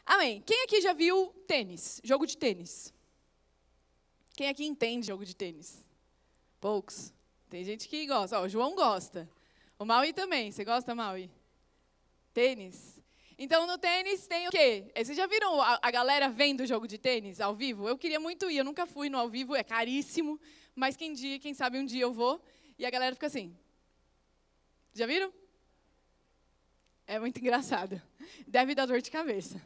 Amém. Quem aqui já viu tênis? Jogo de tênis? Quem aqui entende jogo de tênis? Poucos. Tem gente que gosta. Ó, o João gosta. O Maui também. Você gosta, Maui? Tênis. Então, no tênis tem o quê? Vocês já viram a galera vendo o jogo de tênis ao vivo? Eu queria muito ir. Eu nunca fui no ao vivo. É caríssimo. Mas quem sabe um dia eu vou. E a galera fica assim. Já viram? É muito engraçado. Deve dar dor de cabeça.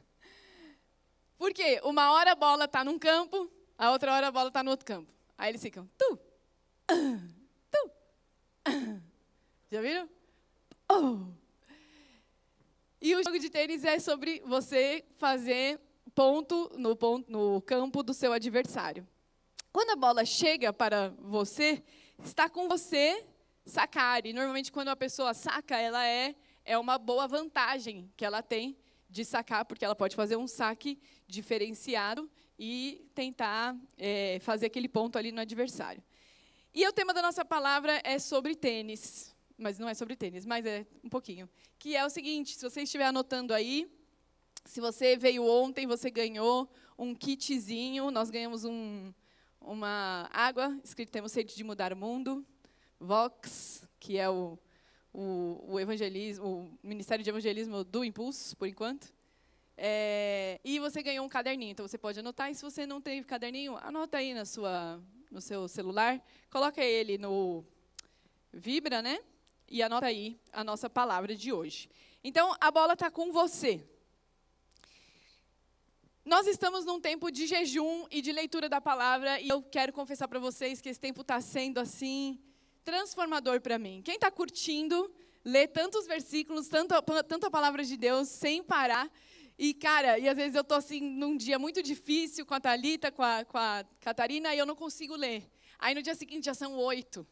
Por quê? Uma hora a bola está num campo, a outra hora a bola está no outro campo. Aí eles ficam, Já viram? E o jogo de tênis é sobre você fazer ponto no campo do seu adversário. Quando a bola chega para você, está com você sacar. E normalmente quando a pessoa saca, ela é uma boa vantagem que ela tem de sacar, porque ela pode fazer um saque diferenciado e tentar fazer aquele ponto ali no adversário. E o tema da nossa palavra é sobre tênis, mas não é sobre tênis, mas é um pouquinho. Que é o seguinte, se você estiver anotando aí, se você veio ontem, você ganhou um kitzinho, nós ganhamos uma água, escrito Temos Sede de Mudar o Mundo, Vox, que é o evangelismo, o Ministério de Evangelismo do Impulso, por enquanto. E você ganhou um caderninho, então você pode anotar. E se você não tem caderninho, anota aí no seu celular, coloca ele no Vibra, né? E anota aí a nossa palavra de hoje. Então, a bola está com você. Nós estamos num tempo de jejum e de leitura da palavra, e eu quero confessar para vocês que esse tempo está sendo assim transformador para mim. Quem está curtindo ler tantos versículos, tanto a palavra de Deus sem parar? E, cara, às vezes eu estou assim num dia muito difícil com a Thalita, com a Catarina, e eu não consigo ler. Aí no dia seguinte já são 8.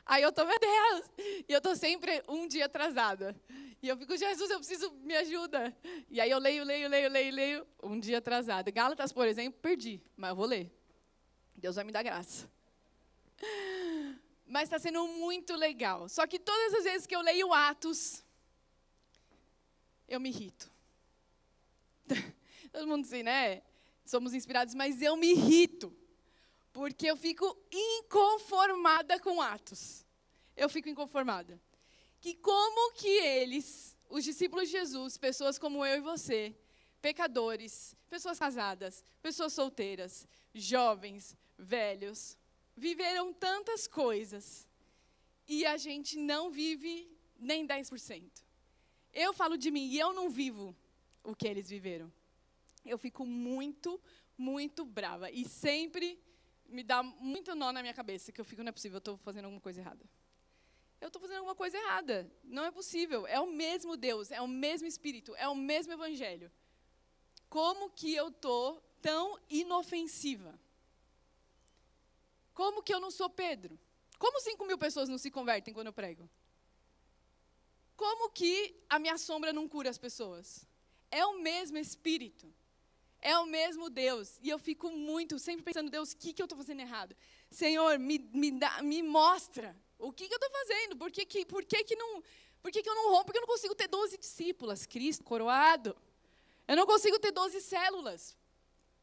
Aí eu estou, meu Deus! E eu estou sempre um dia atrasada. E eu fico, Jesus, eu preciso, me ajuda. E aí eu leio, um dia atrasada. Gálatas, por exemplo, perdi, mas eu vou ler. Deus vai me dar graça. Mas está sendo muito legal. Só que todas as vezes que eu leio Atos, eu me irrito. Todo mundo diz, né? Somos inspirados, mas eu me irrito. Porque eu fico inconformada com Atos. Eu fico inconformada. Que como que eles, os discípulos de Jesus, pessoas como eu e você, pecadores, pessoas casadas, pessoas solteiras, jovens, velhos, viveram tantas coisas e a gente não vive nem 10%. Eu falo de mim e eu não vivo o que eles viveram. Eu fico muito, muito brava e sempre me dá muito nó na minha cabeça, que eu fico, não é possível, eu estou fazendo alguma coisa errada. Eu estou fazendo alguma coisa errada. Não é possível. É o mesmo Deus, é o mesmo Espírito, é o mesmo Evangelho. Como que eu estou tão inofensiva? Como que eu não sou Pedro? Como 5.000 pessoas não se convertem quando eu prego? Como que a minha sombra não cura as pessoas? É o mesmo Espírito. É o mesmo Deus. E eu fico sempre pensando, Deus, o que eu estou fazendo errado? Senhor, me mostra o que eu estou fazendo. Por que eu não rompo? Porque eu não consigo ter 12 discípulas, Cristo coroado. Eu não consigo ter 12 células.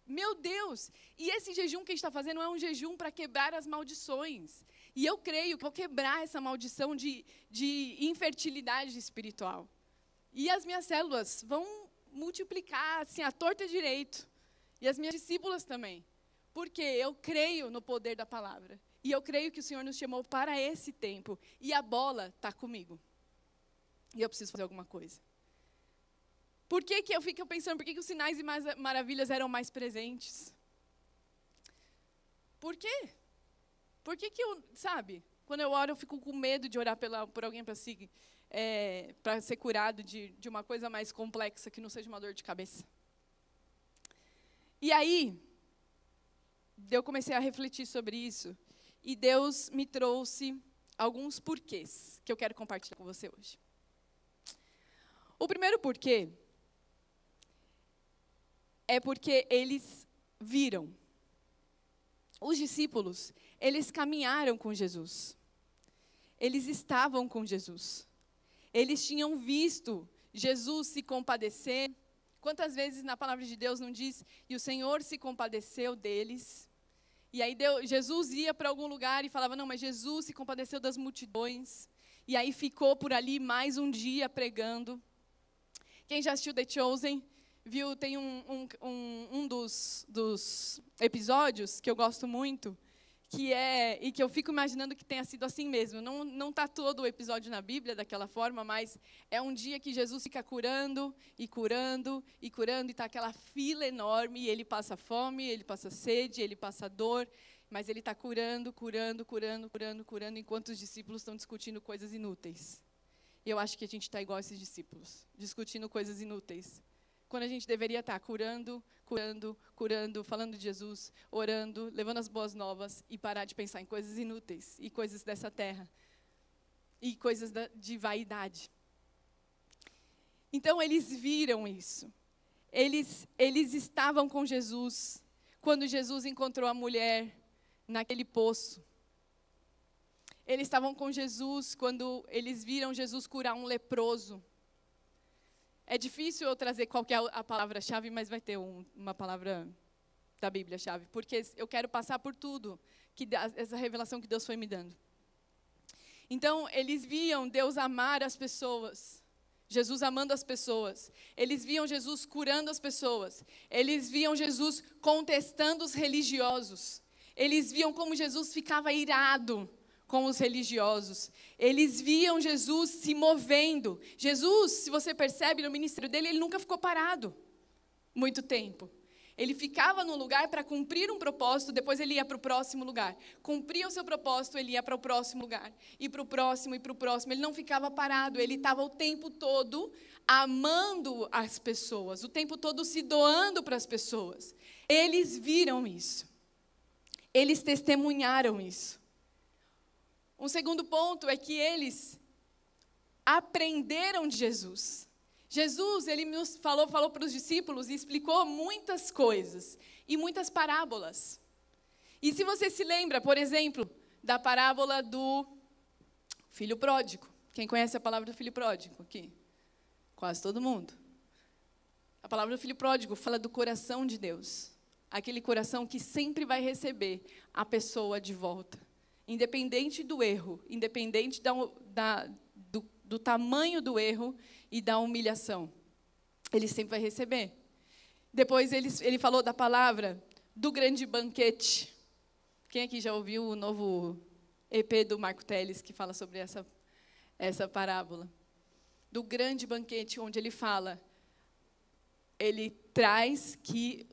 Meu Deus! E esse jejum que a gente está fazendo é um jejum para quebrar as maldições. E eu creio que vou quebrar essa maldição de infertilidade espiritual. E as minhas células vão multiplicar, assim, à torta e direito. E as minhas discípulas também. Porque eu creio no poder da palavra. E eu creio que o Senhor nos chamou para esse tempo. E a bola está comigo. E eu preciso fazer alguma coisa. Por que eu fico pensando, por que os sinais e maravilhas eram mais presentes? Por quê? Por que eu, sabe, quando eu oro eu fico com medo de orar por alguém para ser curado de uma coisa mais complexa, que não seja uma dor de cabeça. E aí, eu comecei a refletir sobre isso, e Deus me trouxe alguns porquês que eu quero compartilhar com você hoje. O primeiro porquê é porque eles viram. Os discípulos, eles caminharam com Jesus. Eles estavam com Jesus. Eles tinham visto Jesus se compadecer Quantas vezes na palavra de Deus não diz, e o Senhor se compadeceu deles? E aí Jesus ia para algum lugar e falava, não, mas Jesus se compadeceu das multidões. E aí ficou por ali mais um dia pregando. Quem já assistiu The Chosen, viu, tem um dos episódios que eu gosto muito, e que eu fico imaginando que tenha sido assim mesmo. Não está todo o episódio na Bíblia daquela forma, mas é um dia que Jesus fica curando, e está aquela fila enorme, e ele passa fome, ele passa sede, ele passa dor, mas ele está curando, enquanto os discípulos estão discutindo coisas inúteis. E eu acho que a gente está igual a esses discípulos, discutindo coisas inúteis. Quando a gente deveria estar curando, falando de Jesus, orando, levando as boas novas e parar de pensar em coisas inúteis e coisas dessa terra e coisas de vaidade. Então eles viram isso. Eles estavam com Jesus quando Jesus encontrou a mulher naquele poço. Eles estavam com Jesus quando eles viram Jesus curar um leproso. É difícil eu trazer qual que é a palavra-chave, mas vai ter uma palavra da Bíblia-chave, porque eu quero passar por tudo, essa revelação que Deus foi me dando. Então, eles viam Deus amar as pessoas, Jesus amando as pessoas. Eles viam Jesus curando as pessoas. Eles viam Jesus contestando os religiosos. Eles viam como Jesus ficava irado com os religiosos. Eles viam Jesus se movendo. Jesus, se você percebe no ministério dele, ele nunca ficou parado muito tempo. Ele ficava num lugar para cumprir um propósito, depois ele ia para o próximo lugar. Cumpria o seu propósito, ele ia para o próximo lugar. E para o próximo, e para o próximo. Ele não ficava parado, ele estava o tempo todo amando as pessoas, o tempo todo se doando para as pessoas. Eles viram isso. Eles testemunharam isso. Um segundo ponto é que eles aprenderam de Jesus. Jesus, ele nos falou para os discípulos e explicou muitas coisas e muitas parábolas. E se você se lembra, por exemplo, da parábola do filho pródigo. Quem conhece a palavra do filho pródigo aqui? Quase todo mundo. A palavra do filho pródigo fala do coração de Deus. Aquele coração que sempre vai receber a pessoa de volta. Independente do erro, independente do tamanho do erro e da humilhação. Ele sempre vai receber. Depois ele falou da palavra do grande banquete. Quem aqui já ouviu o novo EP do Marco Teles, que fala sobre essa parábola? Do grande banquete, onde ele fala, ele traz que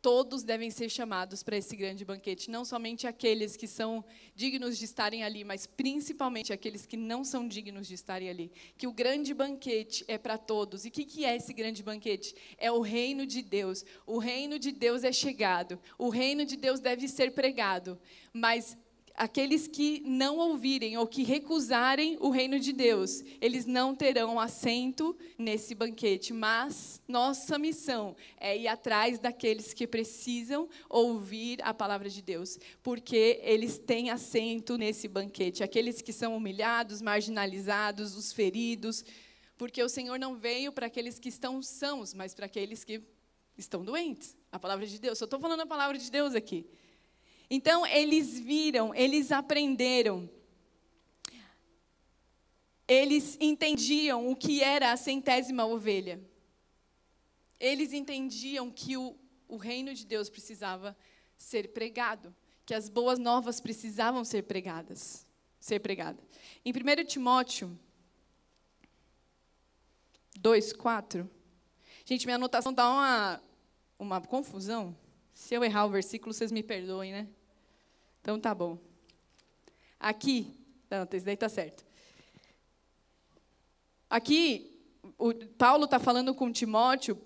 todos devem ser chamados para esse grande banquete, não somente aqueles que são dignos de estarem ali, mas principalmente aqueles que não são dignos de estarem ali. Que o grande banquete é para todos. E o que é esse grande banquete? É o reino de Deus. O reino de Deus é chegado. O reino de Deus deve ser pregado. Mas aqueles que não ouvirem ou que recusarem o reino de Deus, eles não terão assento nesse banquete. Mas nossa missão é ir atrás daqueles que precisam ouvir a palavra de Deus, porque eles têm assento nesse banquete. Aqueles que são humilhados, marginalizados, os feridos, porque o Senhor não veio para aqueles que estão sãos, mas para aqueles que estão doentes. A palavra de Deus, eu estou falando a palavra de Deus aqui. Então, eles viram, eles aprenderam, eles entendiam o que era a 100ª ovelha. Eles entendiam que o reino de Deus precisava ser pregado, que as boas novas precisavam ser pregadas. Em 1 Timóteo 2:4, gente, minha anotação dá uma confusão. Se eu errar o versículo, vocês me perdoem, né? Então, tá bom. Aqui, não, esse daí está certo. Aqui, Paulo está falando com Timóteo,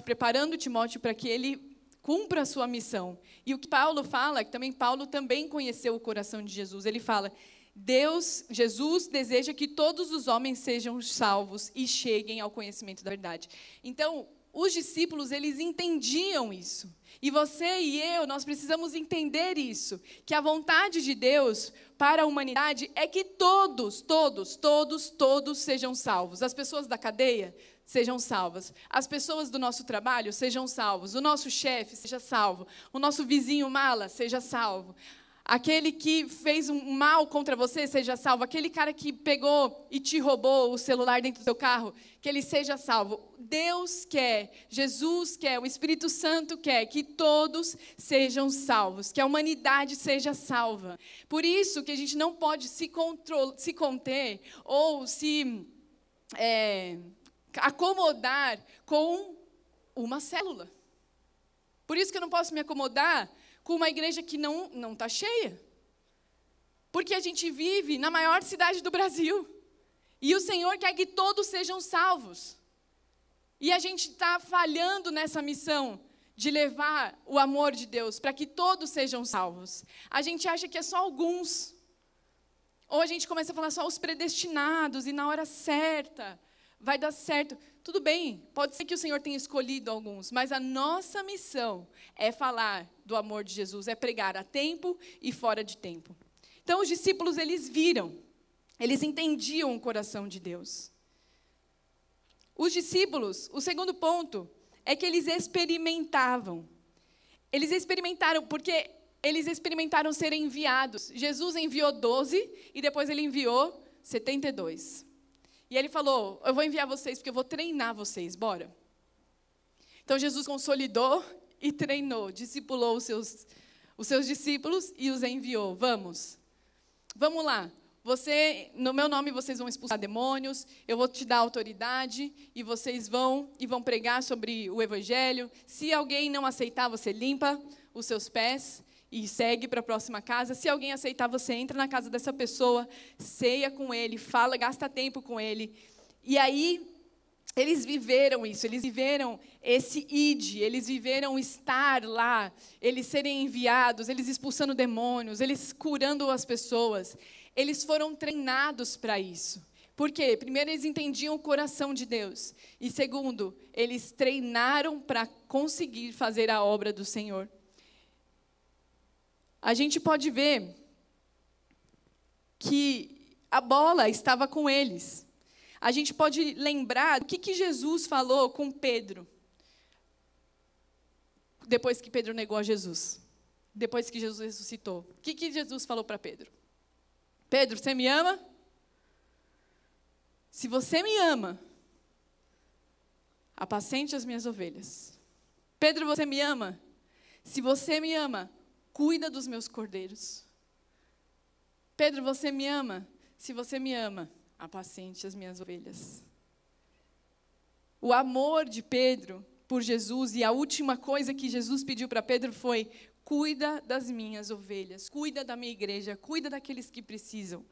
preparando Timóteo para que ele cumpra a sua missão. E o que Paulo fala, que também Paulo também conheceu o coração de Jesus, ele fala, Jesus deseja que todos os homens sejam salvos e cheguem ao conhecimento da verdade. Então, os discípulos, eles entendiam isso. E você e eu, nós precisamos entender isso. Que a vontade de Deus para a humanidade é que todos sejam salvos. As pessoas da cadeia sejam salvas. As pessoas do nosso trabalho sejam salvos. O nosso chefe seja salvo. O nosso vizinho mala seja salvo. Aquele que fez um mal contra você seja salvo. Aquele cara que pegou e te roubou o celular dentro do seu carro, que ele seja salvo. Deus quer, Jesus quer, o Espírito Santo quer que todos sejam salvos, que a humanidade seja salva. Por isso que a gente não pode se conter ou se acomodar com uma célula. Por isso que eu não posso me acomodar com uma igreja que não está cheia. Porque a gente vive na maior cidade do Brasil. E o Senhor quer que todos sejam salvos. E a gente está falhando nessa missão de levar o amor de Deus para que todos sejam salvos. A gente acha que é só alguns. Ou a gente começa a falar só os predestinados e na hora certa vai dar certo. Tudo bem, pode ser que o Senhor tenha escolhido alguns, mas a nossa missão é falar do amor de Jesus, é pregar a tempo e fora de tempo. Então, os discípulos, eles viram, eles entendiam o coração de Deus. Os discípulos, o segundo ponto, é que eles experimentavam. Eles experimentaram, porque eles experimentaram ser enviados. Jesus enviou 12 e depois ele enviou 72. E ele falou, eu vou enviar vocês porque eu vou treinar vocês, bora. Então Jesus consolidou e treinou, discipulou os seus discípulos e os enviou. Vamos lá. No meu nome vocês vão expulsar demônios, eu vou te dar autoridade e vocês vão pregar sobre o evangelho. Se alguém não aceitar, você limpa os seus pés e segue para a próxima casa. Se alguém aceitar, você entra na casa dessa pessoa, ceia com ele, gasta tempo com ele. E aí, eles viveram isso, eles viveram esse id, eles viveram estar lá, eles serem enviados, eles expulsando demônios, eles curando as pessoas. Eles foram treinados para isso. Por quê? Primeiro, eles entendiam o coração de Deus. E segundo, eles treinaram para conseguir fazer a obra do Senhor. A gente pode ver que a bola estava com eles. A gente pode lembrar do que Jesus falou com Pedro. Depois que Pedro negou a Jesus. Depois que Jesus ressuscitou. O que Jesus falou para Pedro? Pedro, você me ama? Se você me ama, apacente as minhas ovelhas. Pedro, você me ama? Se você me ama, cuida dos meus cordeiros. Pedro, você me ama? Se você me ama, apacente as minhas ovelhas. O amor de Pedro por Jesus, e a última coisa que Jesus pediu para Pedro foi: cuida das minhas ovelhas, cuida da minha igreja, cuida daqueles que precisam.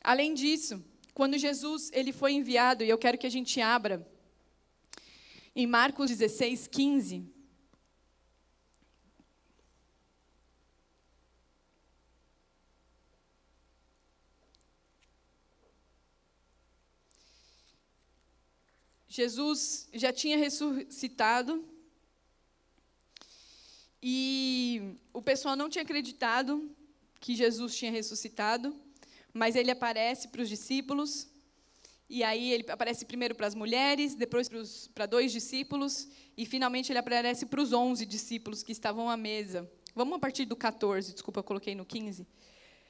Além disso, quando Jesus ele foi enviado, e eu quero que a gente abra em Marcos 16, 15. Jesus já tinha ressuscitado e o pessoal não tinha acreditado que Jesus tinha ressuscitado, mas ele aparece para os discípulos, e aí ele aparece primeiro para as mulheres, depois para 2 discípulos, e finalmente ele aparece para os 11 discípulos que estavam à mesa. Vamos a partir do 14, desculpa, eu coloquei no 15.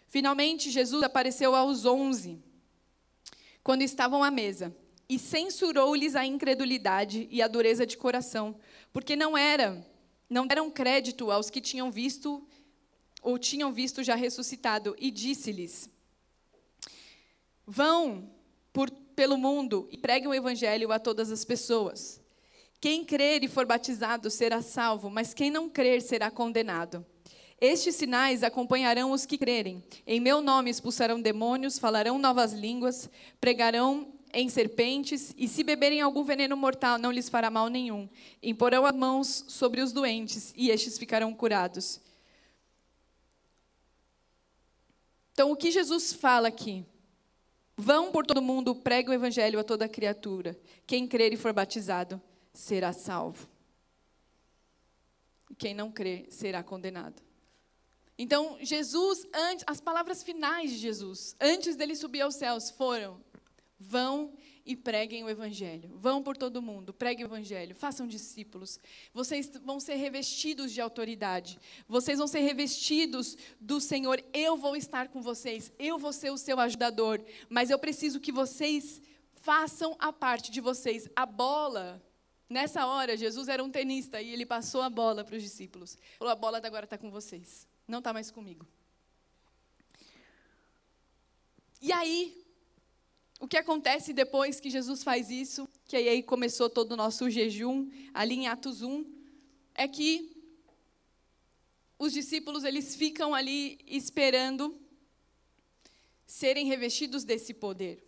Finalmente Jesus apareceu aos 11, quando estavam à mesa. E censurou-lhes a incredulidade e a dureza de coração, porque não deram crédito aos que tinham visto ou tinham visto já ressuscitado, e disse-lhes: vão pelo mundo e preguem o evangelho a todas as pessoas. Quem crer e for batizado será salvo, mas quem não crer será condenado. Estes sinais acompanharão os que crerem. Em meu nome expulsarão demônios, falarão novas línguas, pregarão em serpentes, e se beberem algum veneno mortal, não lhes fará mal nenhum. Imporão as mãos sobre os doentes, e estes ficarão curados. Então, o que Jesus fala aqui? Vão por todo mundo, pregue o evangelho a toda criatura. Quem crer e for batizado, será salvo. E quem não crer, será condenado. Então, Jesus, as palavras finais de Jesus, antes dele subir aos céus, foram: vão e preguem o evangelho. Vão por todo mundo, preguem o evangelho, façam discípulos. Vocês vão ser revestidos de autoridade. Vocês vão ser revestidos do Senhor. Eu vou estar com vocês, eu vou ser o seu ajudador, mas eu preciso que vocês façam a parte de vocês. A bola, nessa hora, Jesus era um tenista e ele passou a bola para os discípulos. Falou, a bola agora está com vocês, não está mais comigo. E aí, o que acontece depois que Jesus faz isso, que aí começou todo o nosso jejum, ali em Atos 1, é que os discípulos, eles ficam ali esperando serem revestidos desse poder.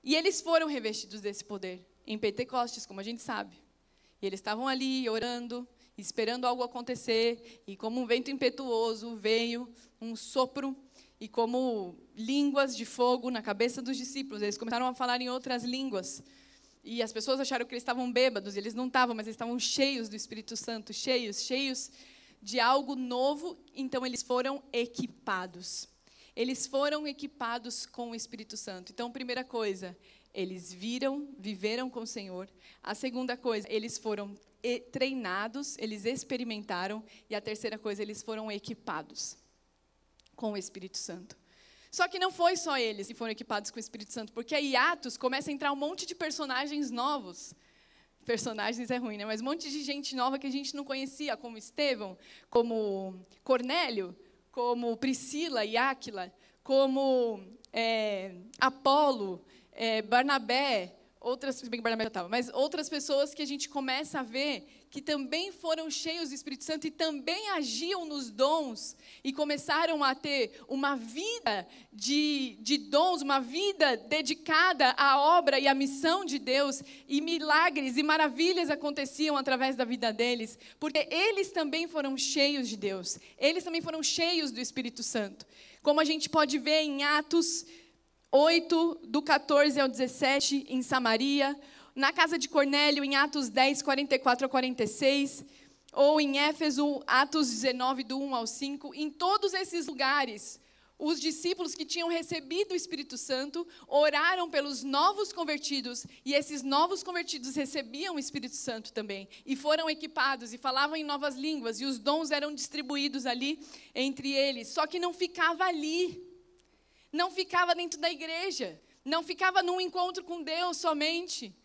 E eles foram revestidos desse poder em Pentecostes, como a gente sabe. E eles estavam ali orando, esperando algo acontecer, e como um vento impetuoso veio um sopro, e como línguas de fogo na cabeça dos discípulos. Eles começaram a falar em outras línguas. E as pessoas acharam que eles estavam bêbados, e eles não estavam, mas eles estavam cheios do Espírito Santo, cheios de algo novo. Então eles foram equipados. Eles foram equipados com o Espírito Santo. Então, primeira coisa, eles viveram com o Senhor. A segunda coisa, eles foram treinados, eles experimentaram. E a terceira coisa, eles foram equipados com o Espírito Santo. Só que não foi só eles que foram equipados com o Espírito Santo, porque aí Atos começa a entrar um monte de personagens novos. Personagens é ruim, né? Mas um monte de gente nova que a gente não conhecia, como Estevão, como Cornélio, como Priscila e Áquila, como Apolo, Barnabé, outras, bem que Barnabé já estava, mas outras pessoas que a gente começa a ver que também foram cheios do Espírito Santo e também agiam nos dons e começaram a ter uma vida de dons, uma vida dedicada à obra e à missão de Deus, e milagres e maravilhas aconteciam através da vida deles, porque eles também foram cheios de Deus, eles também foram cheios do Espírito Santo. Como a gente pode ver em Atos 8, do 14 ao 17, em Samaria, na casa de Cornélio, em Atos 10, 44 a 46, ou em Éfeso, Atos 19, do 1 ao 5, em todos esses lugares, os discípulos que tinham recebido o Espírito Santo oraram pelos novos convertidos, e esses novos convertidos recebiam o Espírito Santo também, e foram equipados, e falavam em novas línguas, e os dons eram distribuídos ali entre eles, só que não ficava ali, não ficava dentro da igreja, não ficava num encontro com Deus somente,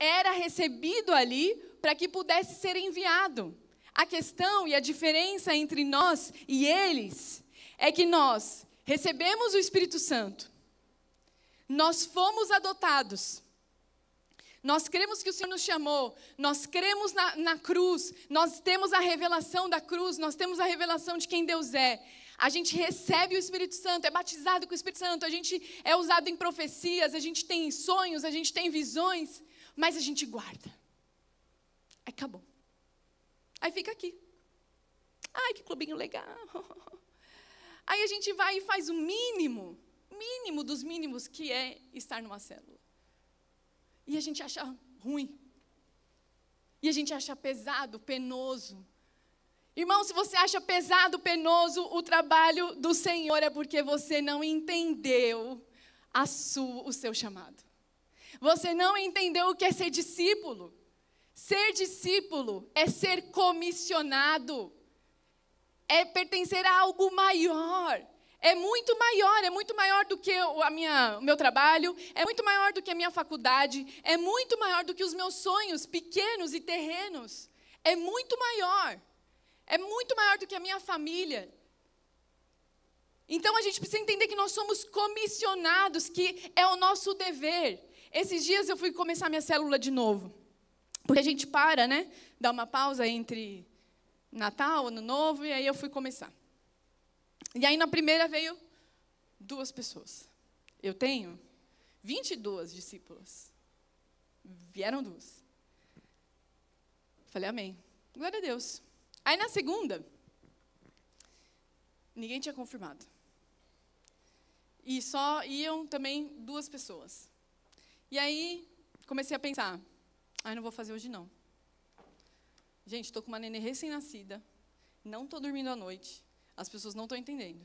era recebido ali para que pudesse ser enviado. A questão e a diferença entre nós e eles é que nós recebemos o Espírito Santo, nós fomos adotados, nós cremos que o Senhor nos chamou, nós cremos na cruz, nós temos a revelação da cruz, nós temos a revelação de quem Deus é. A gente recebe o Espírito Santo, é batizado com o Espírito Santo, a gente é usado em profecias, a gente tem sonhos, a gente tem visões, mas a gente guarda. Aí acabou. Aí fica aqui. Ai, que clubinho legal. Aí a gente vai e faz o mínimo dos mínimos, que é estar numa célula. E a gente acha ruim. E a gente acha pesado, penoso. Irmão, se você acha pesado, penoso o trabalho do Senhor, é porque você não entendeu o seu chamado. Você não entendeu o que é ser discípulo. Ser discípulo é ser comissionado. É pertencer a algo maior. É muito maior do que o meu trabalho, é muito maior do que a minha faculdade, é muito maior do que os meus sonhos pequenos e terrenos. É muito maior do que a minha família. Então a gente precisa entender que nós somos comissionados, que é o nosso dever. Esses dias eu fui começar minha célula de novo, porque a gente para, né? Dá uma pausa entre Natal, Ano Novo, e aí eu fui começar. E aí na primeira veio 2 pessoas. Eu tenho 22 discípulas. Vieram 2. Falei, amém. Glória a Deus. Aí na segunda, ninguém tinha confirmado. E só iam também 2 pessoas. E aí comecei a pensar, não vou fazer hoje não. Gente, estou com uma nenê recém-nascida, não estou dormindo à noite, as pessoas não estão entendendo.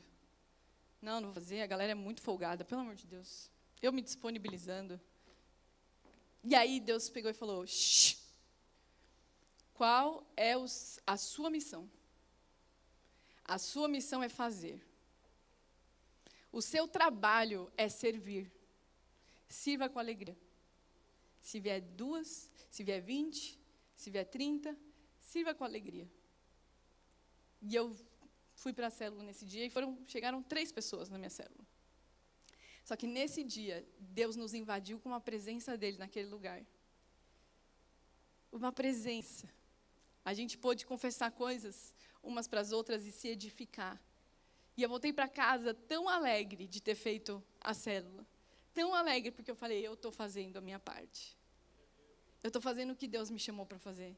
Não vou fazer, a galera é muito folgada, pelo amor de Deus. Eu me disponibilizando, E aí Deus pegou e falou, shh, qual é a sua missão? A sua missão é fazer. O seu trabalho é servir. Sirva com alegria. Se vier 2, se vier 20, se vier 30, sirva com alegria. E eu fui para a célula nesse dia e chegaram 3 pessoas na minha célula. Só que nesse dia, Deus nos invadiu com uma presença dele naquele lugar. Uma presença. A gente pôde confessar coisas umas para as outras e se edificar. E eu voltei para casa tão alegre de ter feito a célula. Tão alegre porque eu falei, eu estou fazendo a minha parte. Eu estou fazendo o que Deus me chamou para fazer.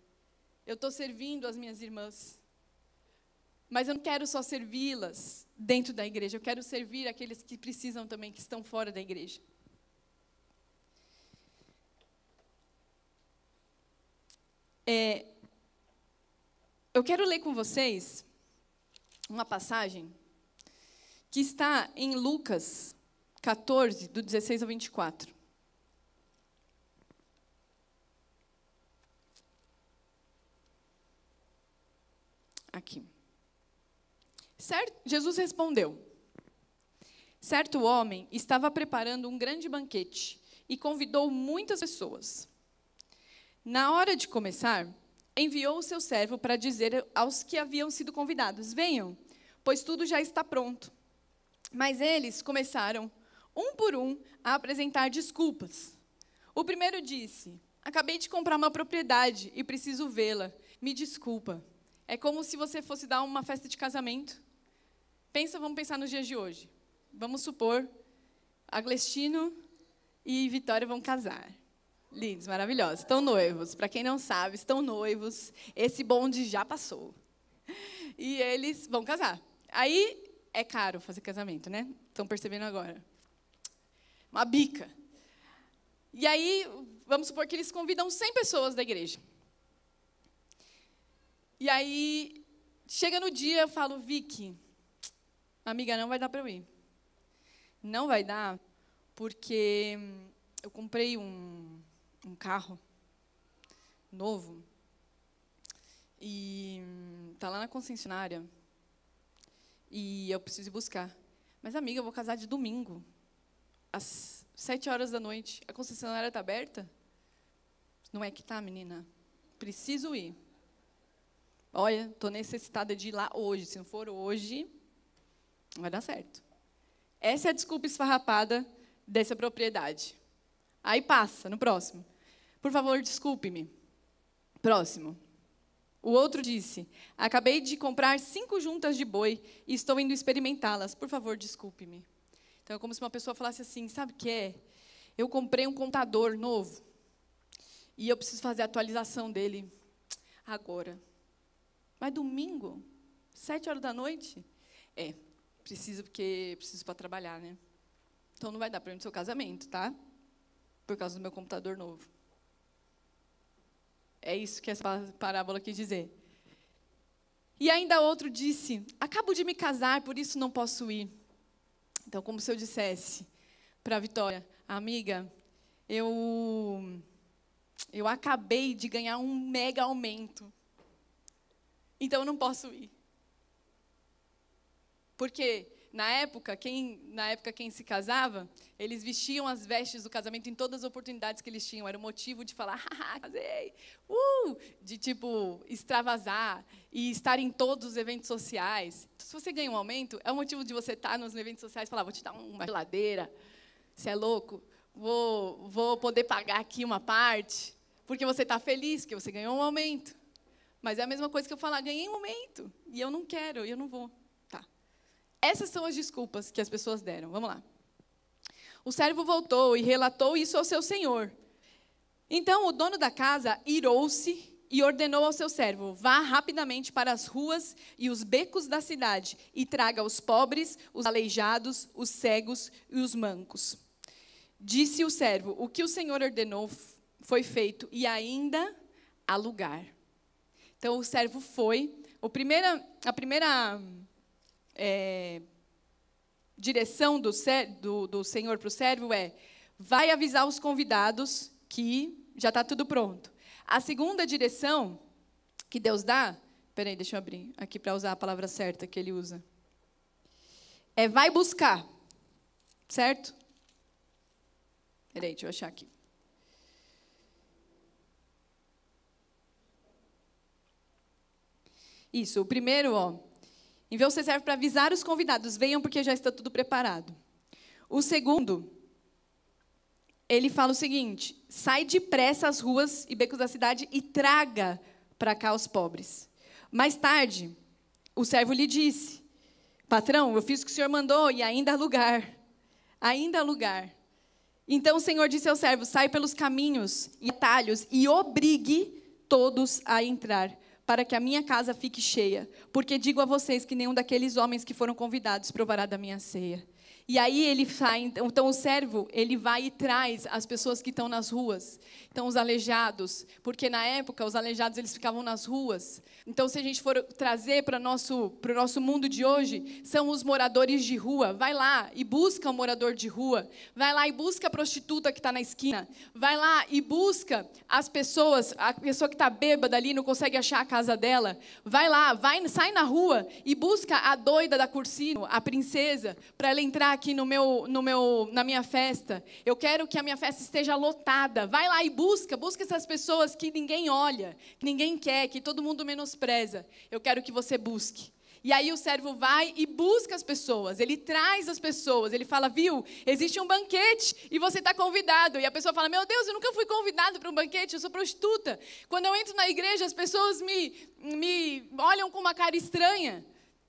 Eu estou servindo as minhas irmãs. Mas eu não quero só servi-las dentro da igreja. Eu quero servir aqueles que precisam também, que estão fora da igreja. Eu quero ler com vocês uma passagem que está em Lucas 14, do 16 ao 24. Aqui. Jesus respondeu: certo homem estava preparando um grande banquete e convidou muitas pessoas. Na hora de começar, enviou o seu servo para dizer aos que haviam sido convidados: venham, pois tudo já está pronto. Mas eles começaram, um por um, a apresentar desculpas. O primeiro disse: acabei de comprar uma propriedade e preciso vê-la. Me desculpa. É como se você fosse dar uma festa de casamento. Vamos pensar nos dias de hoje. Vamos supor, Aglestino e Vitória vão casar. Lindos, maravilhosos. Estão noivos. Para quem não sabe, estão noivos. Esse bonde já passou. E eles vão casar. Aí é caro fazer casamento, né? Estão percebendo agora. Uma bica. E aí, vamos supor que eles convidam 100 pessoas da igreja. E aí, chega no dia, eu falo, Vicky, amiga, não vai dar para eu ir. Não vai dar, porque eu comprei um carro novo e está lá na concessionária e eu preciso ir buscar. Mas, amiga, eu vou casar de domingo, às 7 horas da noite. A concessionária está aberta? Não é que tá, menina? Preciso ir. Olha, estou necessitada de ir lá hoje. Se não for hoje, não vai dar certo. Essa é a desculpa esfarrapada dessa propriedade. Aí passa, no próximo. Por favor, desculpe-me. Próximo. O outro disse: acabei de comprar 5 juntas de boi e estou indo experimentá-las. Por favor, desculpe-me. Então, é como se uma pessoa falasse assim, sabe o que é? Eu comprei um contador novo e eu preciso fazer a atualização dele agora. Mas domingo, 7 horas da noite? Preciso para trabalhar, né? Então não vai dar para ir no seu casamento, tá? Por causa do meu computador novo. É isso que essa parábola quis dizer. E ainda outro disse: acabo de me casar, por isso não posso ir. Então, como se eu dissesse para a Vitória: amiga, eu acabei de ganhar um mega aumento. Então, eu não posso ir. Porque, na época, quem se casava, eles vestiam as vestes do casamento em todas as oportunidades que eles tinham. Era o motivo de falar, haha, casei, de, tipo, extravasar e estar em todos os eventos sociais. Então, se você ganha um aumento, é o motivo de você estar nos eventos sociais e falar, vou te dar uma geladeira, você é louco, vou poder pagar aqui uma parte, porque você está feliz, que você ganhou um aumento. Mas é a mesma coisa que eu falar, ganhei um aumento, e eu não quero, e eu não vou. Tá. Essas são as desculpas que as pessoas deram. Vamos lá. O servo voltou e relatou isso ao seu senhor. Então, o dono da casa irou-se e ordenou ao seu servo: vá rapidamente para as ruas e os becos da cidade e traga os pobres, os aleijados, os cegos e os mancos. Disse o servo: o que o senhor ordenou foi feito e ainda há lugar. Então, o servo foi. A primeira direção do Senhor para o servo é: vai avisar os convidados que já está tudo pronto. A segunda direção que Deus dá, peraí, deixa eu abrir aqui para usar a palavra certa que ele usa. É vai buscar, certo? Peraí, deixa eu achar aqui. Isso, o primeiro, enviou seu servo para avisar os convidados, venham porque já está tudo preparado. O segundo, ele fala o seguinte, sai depressa às ruas e becos da cidade e traga para cá os pobres. Mais tarde, o servo lhe disse, patrão, eu fiz o que o senhor mandou e ainda há lugar. Ainda há lugar. Então o Senhor disse ao servo, sai pelos caminhos e atalhos e obrigue todos a entrar, para que a minha casa fique cheia. Porque digo a vocês que nenhum daqueles homens que foram convidados provará da minha ceia. E aí ele sai, então o servo, ele vai e traz as pessoas que estão nas ruas. Então os aleijados, porque na época os aleijados eles ficavam nas ruas. Então se a gente for trazer para o nosso mundo de hoje, são os moradores de rua. Vai lá e busca o morador de rua. Vai lá e busca a prostituta que está na esquina. Vai lá e busca as pessoas, a pessoa que está bêbada ali, não consegue achar a casa dela. Vai lá, sai na rua e busca a doida da Cursino, a princesa, para ela entrar aqui na minha festa. Eu quero que a minha festa esteja lotada. Vai lá e busca essas pessoas que ninguém olha, que ninguém quer, que todo mundo menospreza. Eu quero que você busque. E aí o servo vai e busca as pessoas, ele traz as pessoas, ele fala, viu, existe um banquete e você está convidado. E a pessoa fala, meu Deus, eu nunca fui convidado para um banquete, eu sou prostituta. Quando eu entro na igreja, as pessoas me olham com uma cara estranha.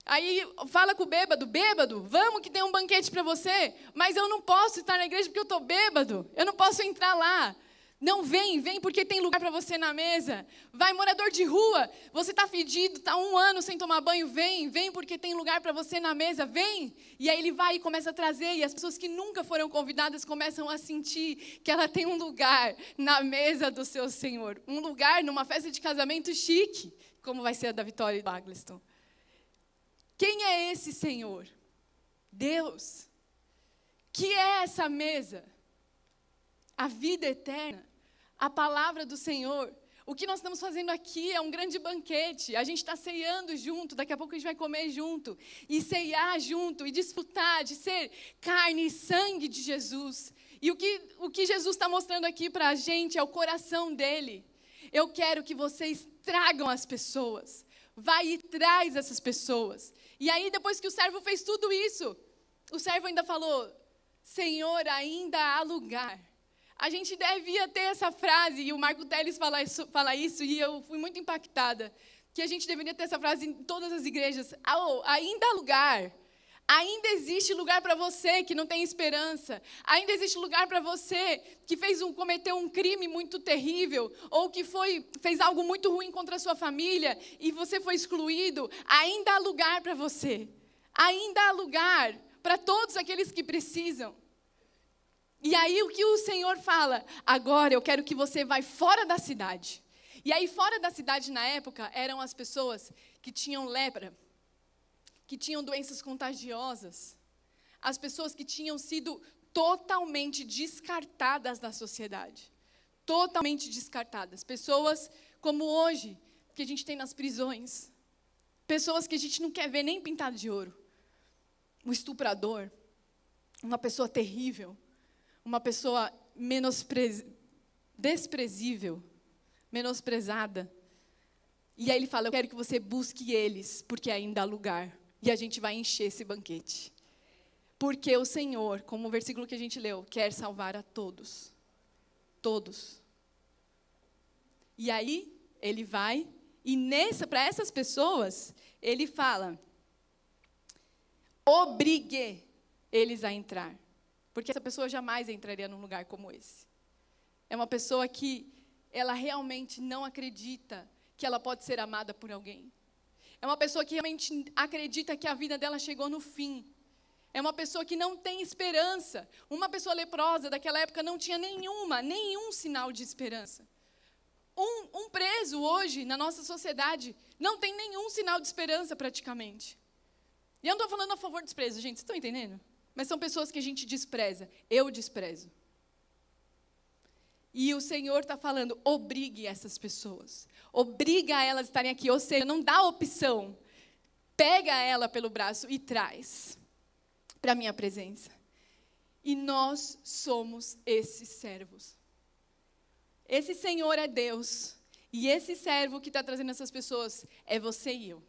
Aí fala com o bêbado, vamos que tem um banquete para você, mas eu não posso estar na igreja porque eu estou bêbado, eu não posso entrar lá. Não, vem porque tem lugar para você na mesa. Vai, morador de rua, você está fedido, está 1 ano sem tomar banho, vem porque tem lugar para você na mesa, vem. E aí ele vai e começa a trazer, e as pessoas que nunca foram convidadas começam a sentir que ela tem um lugar na mesa do seu Senhor. Um lugar numa festa de casamento chique, como vai ser a da Vitória e do Agliston. Quem é esse Senhor? Deus. Que é essa mesa? A vida eterna. A palavra do Senhor. O que nós estamos fazendo aqui é um grande banquete. A gente está ceando junto. Daqui a pouco a gente vai comer junto. E ceiar junto. E desfrutar de ser carne e sangue de Jesus. E o que Jesus está mostrando aqui para a gente é o coração dele. Eu quero que vocês tragam as pessoas. Vai e traz essas pessoas. E aí, depois que o servo fez tudo isso, o servo ainda falou, Senhor, ainda há lugar. A gente devia ter essa frase, e o Marco Teles fala isso, e eu fui muito impactada, que a gente deveria ter essa frase em todas as igrejas. Ainda há lugar. Ainda existe lugar para você que não tem esperança. Ainda existe lugar para você que cometeu um crime muito terrível, ou que fez algo muito ruim contra a sua família, e você foi excluído. Ainda há lugar para você. Ainda há lugar para todos aqueles que precisam. E aí o que o Senhor fala? Agora eu quero que você vá fora da cidade. E aí fora da cidade na época eram as pessoas que tinham lepra, que tinham doenças contagiosas, as pessoas que tinham sido totalmente descartadas da sociedade. Totalmente descartadas. Pessoas como hoje, que a gente tem nas prisões. Pessoas que a gente não quer ver nem pintado de ouro. Um estuprador, uma pessoa terrível, uma pessoa desprezível, menosprezada. E aí ele fala, eu quero que você busque eles, porque ainda há lugar. E a gente vai encher esse banquete. Porque o Senhor, como o versículo que a gente leu, quer salvar a todos. Todos. E aí, ele vai, e para essas pessoas, ele fala, obrigue eles a entrar. Porque essa pessoa jamais entraria num lugar como esse. É uma pessoa que ela realmente não acredita que ela pode ser amada por alguém. É uma pessoa que realmente acredita que a vida dela chegou no fim. É uma pessoa que não tem esperança. Uma pessoa leprosa daquela época não tinha nenhum sinal de esperança. Um preso hoje, na nossa sociedade, não tem nenhum sinal de esperança praticamente. E eu não estou falando a favor dos presos, gente, vocês estão entendendo? Mas são pessoas que a gente despreza. Eu desprezo. E o Senhor está falando, obrigue essas pessoas. Obriga elas a estarem aqui. Ou seja, não dá opção. Pega ela pelo braço e traz para a minha presença. E nós somos esses servos. Esse Senhor é Deus. E esse servo que está trazendo essas pessoas é você e eu.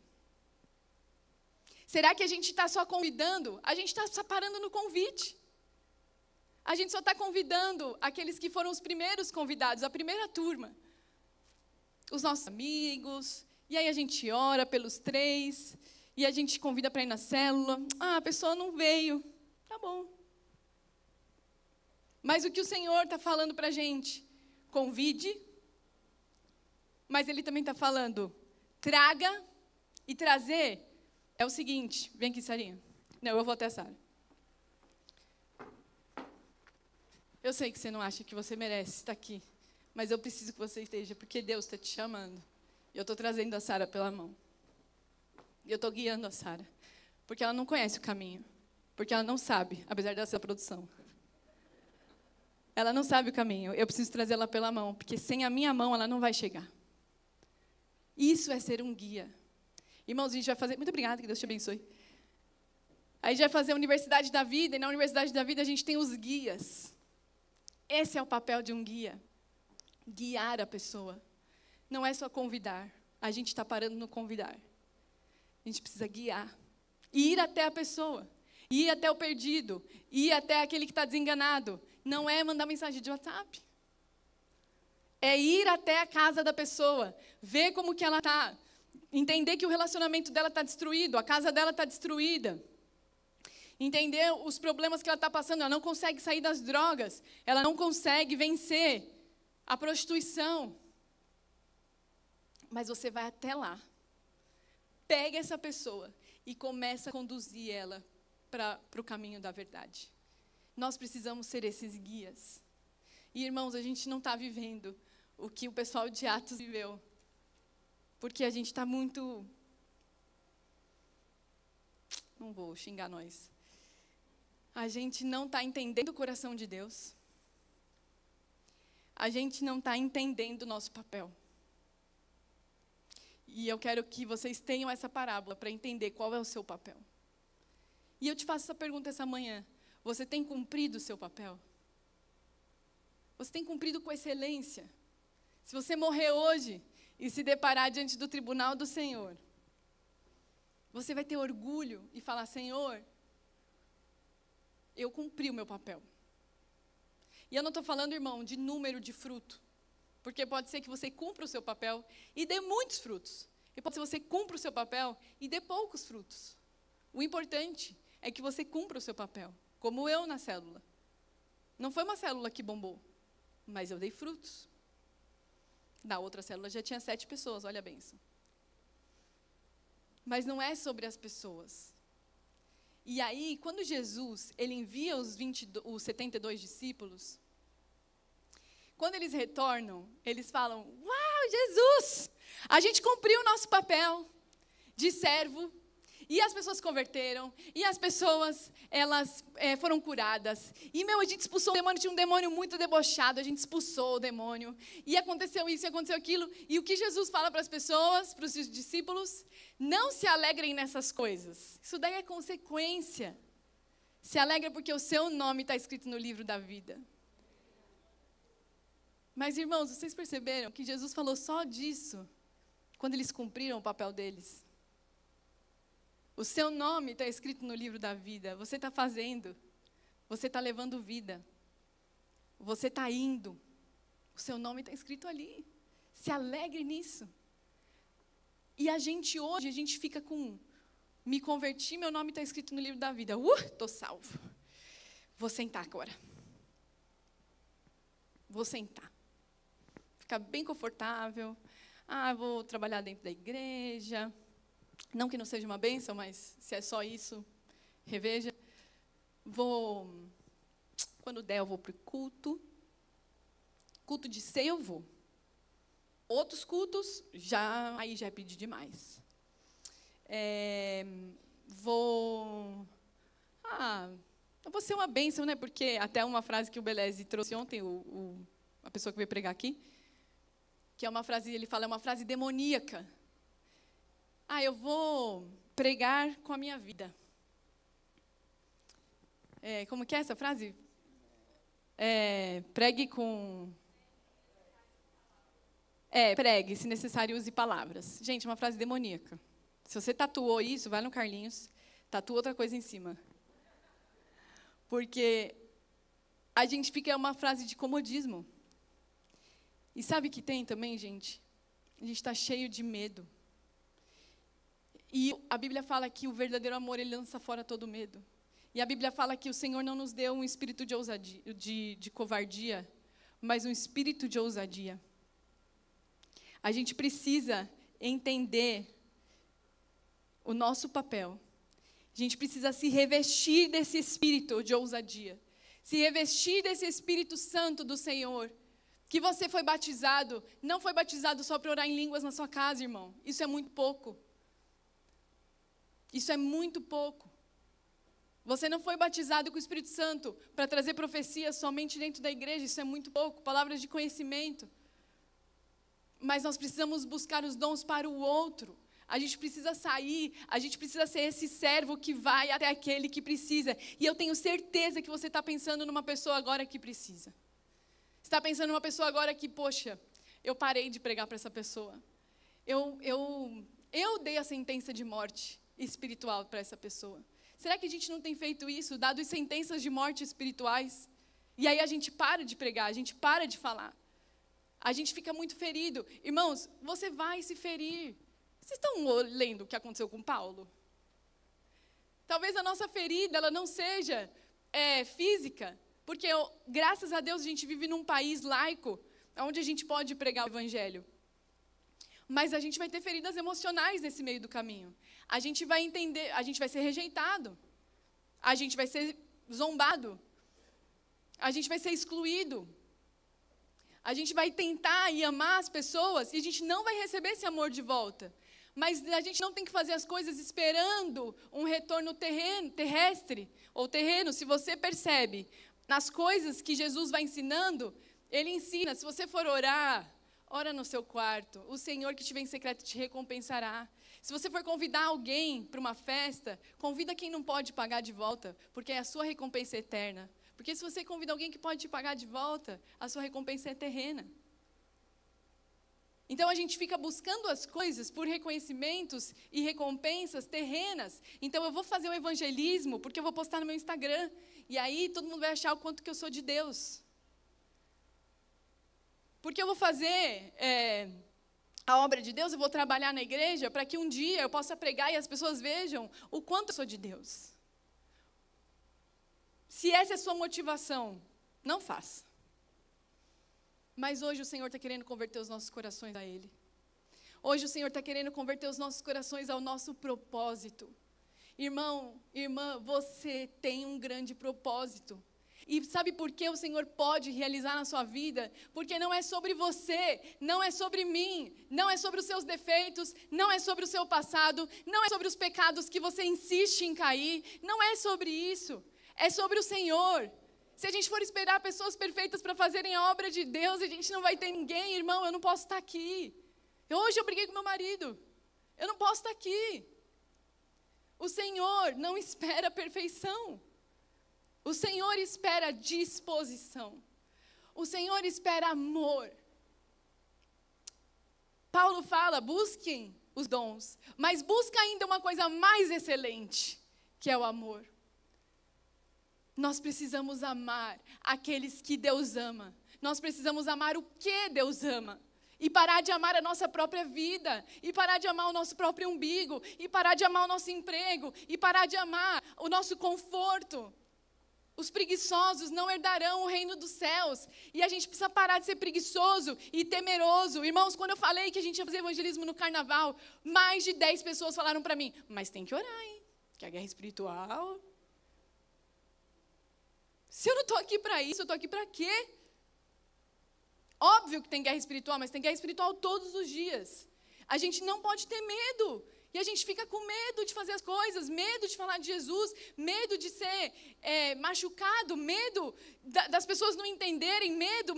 Será que a gente está só convidando? A gente está só parando no convite. A gente só está convidando aqueles que foram os primeiros convidados, a primeira turma. Os nossos amigos. E aí a gente ora pelos 3. E a gente convida para ir na célula. Ah, a pessoa não veio. Tá bom. Mas o que o Senhor está falando para a gente? Convide. Mas Ele também está falando, traga. E trazer é o seguinte. Vem aqui, Sarinha. Não, eu vou até a Sara. Eu sei que você não acha que você merece estar aqui. Mas eu preciso que você esteja, porque Deus está te chamando. E eu estou trazendo a Sara pela mão. E eu estou guiando a Sara. Porque ela não conhece o caminho. Porque ela não sabe, apesar dessa produção. Ela não sabe o caminho. Eu preciso trazer ela pela mão. Porque sem a minha mão, ela não vai chegar. Isso é ser um guia. Irmãos, a gente vai fazer... Muito obrigada, que Deus te abençoe. Aí a gente vai fazer a Universidade da Vida. E na Universidade da Vida a gente tem os guias. Esse é o papel de um guia. Guiar a pessoa. Não é só convidar. A gente está parando no convidar. A gente precisa guiar. E ir até a pessoa. Ir até o perdido. Ir até aquele que está desenganado. Não é mandar mensagem de WhatsApp. É ir até a casa da pessoa. Ver como que ela está. Entender que o relacionamento dela está destruído. A casa dela está destruída. Entender os problemas que ela está passando. Ela não consegue sair das drogas. Ela não consegue vencer a prostituição. Mas você vai até lá. Pega essa pessoa e começa a conduzir ela para o caminho da verdade. Nós precisamos ser esses guias. E, irmãos, a gente não está vivendo o que o pessoal de Atos viveu. Porque a gente está muito... Não vou xingar nós. A gente não está entendendo o coração de Deus. A gente não está entendendo o nosso papel. E eu quero que vocês tenham essa parábola para entender qual é o seu papel. E eu te faço essa pergunta essa manhã. Você tem cumprido o seu papel? Você tem cumprido com excelência? Se você morrer hoje e se deparar diante do tribunal do Senhor, você vai ter orgulho e falar, Senhor, eu cumpri o meu papel. E eu não estou falando, irmão, de número de fruto. Porque pode ser que você cumpra o seu papel e dê muitos frutos. E pode ser que você cumpra o seu papel e dê poucos frutos. O importante é que você cumpra o seu papel. Como eu na célula. Não foi uma célula que bombou, mas eu dei frutos. Na outra célula já tinha 7 pessoas, olha a bênção. Mas não é sobre as pessoas. E aí, quando Jesus ele envia os 72 discípulos, quando eles retornam, eles falam, uau, Jesus, a gente cumpriu o nosso papel de servo, e as pessoas se converteram, e as pessoas, elas foram curadas. E, a gente expulsou o demônio, tinha um demônio muito debochado, a gente expulsou o demônio, e aconteceu isso, e aconteceu aquilo. E o que Jesus fala para as pessoas, para os seus discípulos? Não se alegrem nessas coisas. Isso daí é consequência. Se alegra porque o seu nome está escrito no livro da vida. Mas, irmãos, vocês perceberam que Jesus falou só disso quando eles cumpriram o papel deles? O seu nome está escrito no livro da vida. Você está fazendo. Você está levando vida. Você está indo. O seu nome está escrito ali. Se alegre nisso. E a gente hoje, a gente fica com... Me converti, meu nome está escrito no livro da vida. Estou salvo. Vou sentar agora. Vou sentar. Ficar bem confortável. Vou trabalhar dentro da igreja. Não que não seja uma bênção, mas se é só isso, reveja. Quando der, eu vou para o culto. Culto de ceia eu vou. Outros cultos, aí já é pedir demais. Eu vou ser uma bênção, né? Porque até uma frase que o Beleze trouxe ontem, o a pessoa que veio pregar aqui, que é uma frase, ele fala, é uma frase demoníaca. Eu vou pregar com a minha vida. Como que é essa frase? Pregue com... pregue, se necessário, use palavras. Gente, uma frase demoníaca. Se você tatuou isso, vai no Carlinhos, tatua outra coisa em cima. Porque a gente fica uma frase de comodismo. E sabe o que tem também, gente? A gente está cheio de medo. E a Bíblia fala que o verdadeiro amor, ele lança fora todo medo. E a Bíblia fala que o Senhor não nos deu um espírito de ousadia, de covardia, mas um espírito de ousadia. A gente precisa entender o nosso papel. A gente precisa se revestir desse espírito de ousadia. Se revestir desse Espírito Santo do Senhor. Que você foi batizado, não foi batizado só para orar em línguas na sua casa, irmão. Isso é muito pouco. Isso é muito pouco. Você não foi batizado com o Espírito Santo para trazer profecias somente dentro da igreja. Isso é muito pouco. Palavras de conhecimento. Mas nós precisamos buscar os dons para o outro. A gente precisa sair, a gente precisa ser esse servo que vai até aquele que precisa. E eu tenho certeza que você está pensando numa pessoa agora que precisa. Você está pensando numa pessoa agora que, poxa, eu parei de pregar para essa pessoa. Eu dei a sentença de morte espiritual para essa pessoa. Será que a gente não tem feito isso, dado sentenças de morte espirituais? E aí a gente para de pregar, a gente para de falar. A gente fica muito ferido. Irmãos, você vai se ferir. Vocês estão lendo o que aconteceu com Paulo? Talvez a nossa ferida ela não seja física, porque graças a Deus a gente vive num país laico, onde a gente pode pregar o evangelho. Mas a gente vai ter feridas emocionais nesse meio do caminho. A gente vai entender, a gente vai ser rejeitado. A gente vai ser zombado. A gente vai ser excluído. A gente vai tentar e amar as pessoas e a gente não vai receber esse amor de volta. Mas a gente não tem que fazer as coisas esperando um retorno terrestre ou terreno. Se você percebe, nas coisas que Jesus vai ensinando, Ele ensina, se você for orar, ora no seu quarto. O Senhor que te vê em secreto te recompensará. Se você for convidar alguém para uma festa, convida quem não pode pagar de volta, porque a sua recompensa é eterna. Porque se você convida alguém que pode te pagar de volta, a sua recompensa é terrena. Então a gente fica buscando as coisas por reconhecimentos e recompensas terrenas. Então eu vou fazer o evangelismo porque eu vou postar no meu Instagram. E aí todo mundo vai achar o quanto que eu sou de Deus. Porque eu vou fazer a obra de Deus, eu vou trabalhar na igreja para que um dia eu possa pregar e as pessoas vejam o quanto eu sou de Deus. Se essa é a sua motivação, não faça. Mas hoje o Senhor está querendo converter os nossos corações a Ele. Hoje o Senhor está querendo converter os nossos corações ao nosso propósito. Irmão, irmã, você tem um grande propósito. E sabe por que o Senhor pode realizar na sua vida? Porque não é sobre você, não é sobre mim, não é sobre os seus defeitos, não é sobre o seu passado, não é sobre os pecados que você insiste em cair, não é sobre isso, é sobre o Senhor. Se a gente for esperar pessoas perfeitas para fazerem a obra de Deus, a gente não vai ter ninguém, irmão, eu não posso estar aqui. Hoje eu briguei com meu marido, eu não posso estar aqui. O Senhor não espera a perfeição. O Senhor espera disposição. O Senhor espera amor. Paulo fala, busquem os dons, mas busca ainda uma coisa mais excelente, que é o amor. Nós precisamos amar aqueles que Deus ama. Nós precisamos amar o que Deus ama. E parar de amar a nossa própria vida. E parar de amar o nosso próprio umbigo. E parar de amar o nosso emprego. E parar de amar o nosso conforto. Os preguiçosos não herdarão o reino dos céus. E a gente precisa parar de ser preguiçoso e temeroso. Irmãos, quando eu falei que a gente ia fazer evangelismo no carnaval, mais de 10 pessoas falaram para mim, mas tem que orar, hein? Que a guerra espiritual... Se eu não estou aqui para isso, eu estou aqui para quê? Óbvio que tem guerra espiritual, mas tem guerra espiritual todos os dias. A gente não pode ter medo. E a gente fica com medo de fazer as coisas, medo de falar de Jesus, medo de ser machucado, medo das pessoas não entenderem, medo,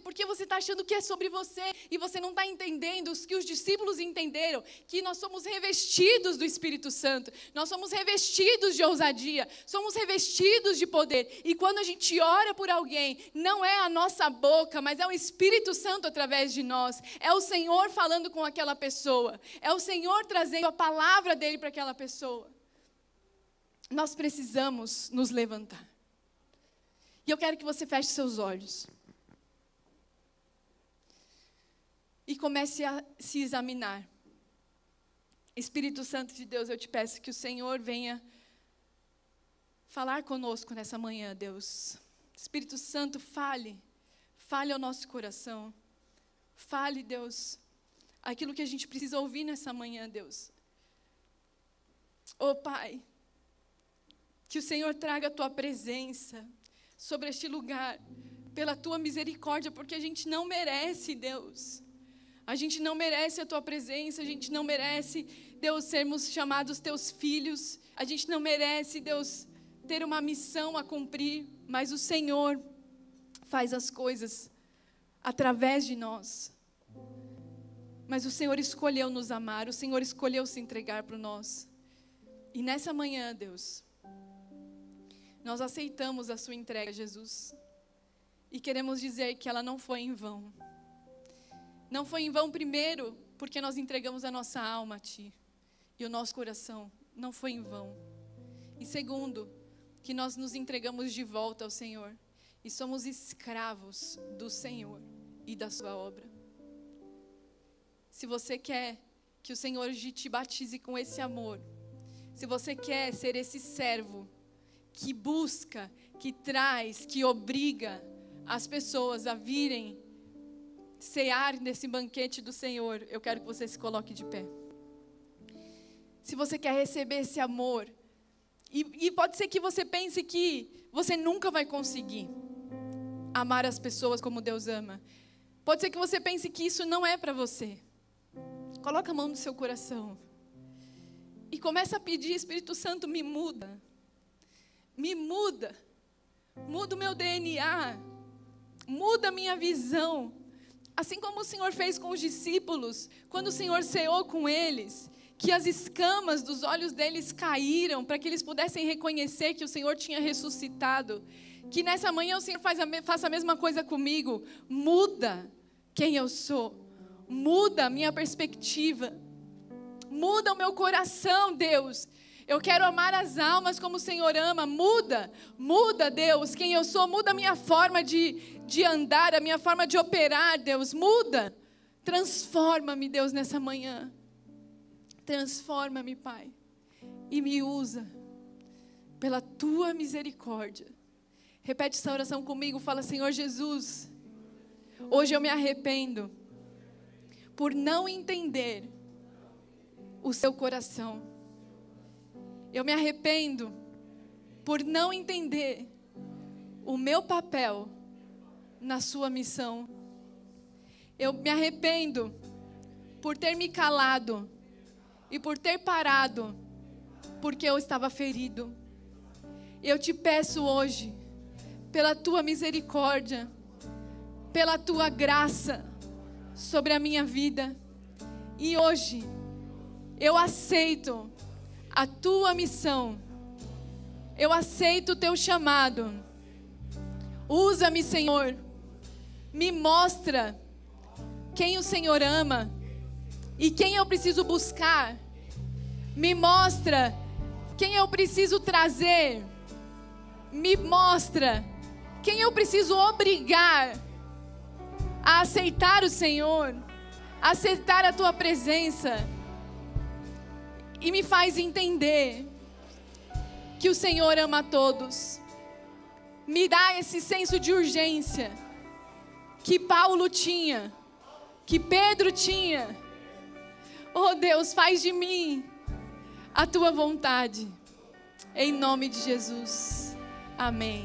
porque você está achando que é sobre você e você não está entendendo que os discípulos entenderam, que nós somos revestidos do Espírito Santo, nós somos revestidos de ousadia, somos revestidos de poder. E quando a gente ora por alguém, não é a nossa boca, mas é o Espírito Santo através de nós, é o Senhor falando com aquela pessoa, é o Senhor trazendo a palavra dele para aquela pessoa. Nós precisamos nos levantar. E eu quero que você feche seus olhos e comece a se examinar. Espírito Santo de Deus, eu te peço que o Senhor venha falar conosco nessa manhã, Deus. Espírito Santo, fale ao nosso coração. Fale, Deus, aquilo que a gente precisa ouvir nessa manhã, Deus. Oh, Pai, que o Senhor traga a Tua presença sobre este lugar, pela Tua misericórdia, porque a gente não merece, Deus. A gente não merece a Tua presença, a gente não merece, Deus, sermos chamados Teus filhos. A gente não merece, Deus, ter uma missão a cumprir, mas o Senhor faz as coisas através de nós. Mas o Senhor escolheu nos amar, o Senhor escolheu se entregar por nós. E nessa manhã, Deus, nós aceitamos a sua entrega, Jesus. E queremos dizer que ela não foi em vão. Não foi em vão, primeiro, porque nós entregamos a nossa alma a Ti. E o nosso coração não foi em vão. E segundo, que nós nos entregamos de volta ao Senhor. E somos escravos do Senhor e da sua obra. Se você quer que o Senhor te batize com esse amor, se você quer ser esse servo que busca, que traz, que obriga as pessoas a virem cear nesse banquete do Senhor, eu quero que você se coloque de pé. Se você quer receber esse amor, e pode ser que você pense que você nunca vai conseguir amar as pessoas como Deus ama. Pode ser que você pense que isso não é para você. Coloca a mão no seu coração. E começa a pedir, Espírito Santo, me muda. Me muda. Muda o meu DNA. Muda a minha visão. Assim como o Senhor fez com os discípulos, quando o Senhor ceou com eles, que as escamas dos olhos deles caíram, para que eles pudessem reconhecer que o Senhor tinha ressuscitado. Que nessa manhã o Senhor faça a mesma coisa comigo. Muda quem eu sou. Muda a minha perspectiva. Muda o meu coração, Deus. Eu quero amar as almas como o Senhor ama. Muda, Deus, quem eu sou. Muda a minha forma de andar, a minha forma de operar, Deus. Muda. Transforma-me, Deus, nessa manhã. Transforma-me, Pai. E me usa pela Tua misericórdia. Repete essa oração comigo. Fala, Senhor Jesus, hoje eu me arrependo por não entender o seu coração. Eu me arrependo por não entender o meu papel na sua missão. Eu me arrependo por ter me calado e por ter parado porque eu estava ferido. Eu te peço hoje, pela tua misericórdia, pela tua graça sobre a minha vida. E hoje eu aceito a tua missão. Eu aceito o teu chamado. Usa-me, Senhor. Me mostra quem o Senhor ama e quem eu preciso buscar. Me mostra quem eu preciso trazer. Me mostra quem eu preciso obrigar a aceitar o Senhor, a aceitar a tua presença. E me faz entender que o Senhor ama a todos. Me dá esse senso de urgência que Paulo tinha, que Pedro tinha. Oh Deus, faz de mim a tua vontade. Em nome de Jesus. Amém.